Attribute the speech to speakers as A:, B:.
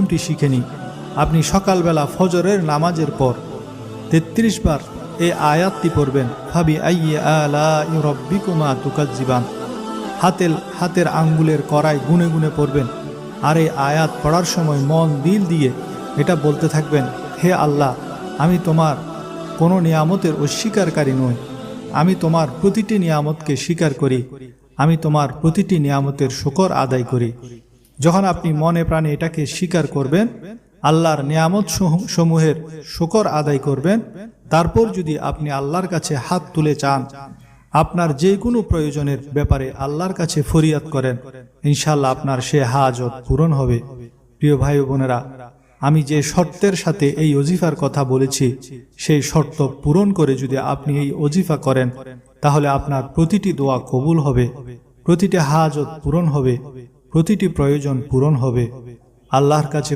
A: নিয়মটি শিখে নিই। আপনি সকালবেলা ফজরের নামাজের পর 33 বার এই আয়াতটি পড়বেন, ফাবি আইয়ি আলাই রাব্বিকুমা তুকাজ্জিবান। হাতের আঙ্গুলের কড়াই গুনে গুনে পড়বেন। আর এই আয়াত পড়ার সময় মন দিল দিয়ে এটা বলতে থাকবেন, হে আল্লাহ, আমি তোমার কোনো নিয়ামতের অস্বীকারী নই। আমি তোমার প্রতিটি নিয়ামতকে স্বীকার করি। আমি তোমার প্রতিটি নিয়ামতের শুকর আদায় করি। যখন আপনি মনে প্রাণে এটাকে স্বীকার করবেন, আল্লাহর নিয়ামত সমূহের শুকর আদায় করবেন, তারপর যদি আপনি আল্লাহর কাছে হাত তুলে চান, আপনার যে কোনো প্রয়োজনের ব্যাপারে আল্লাহর কাছে ফরিয়াদ করেন, ইনশাআল্লাহ আপনার সে হাজত পূরণ হবে। প্রিয় ভাই ও বোনেরা, আমি যে শর্তের সাথে এই ওজিফার কথা বলেছি, সেই শর্ত পূরণ করে যদি আপনি এই ওজিফা করেন, তাহলে আপনার প্রতিটি দোয়া কবুল হবে, প্রতিটি হাজত পূরণ হবে, প্রতিটি প্রয়োজন পূরণ হবে। আল্লাহর কাছে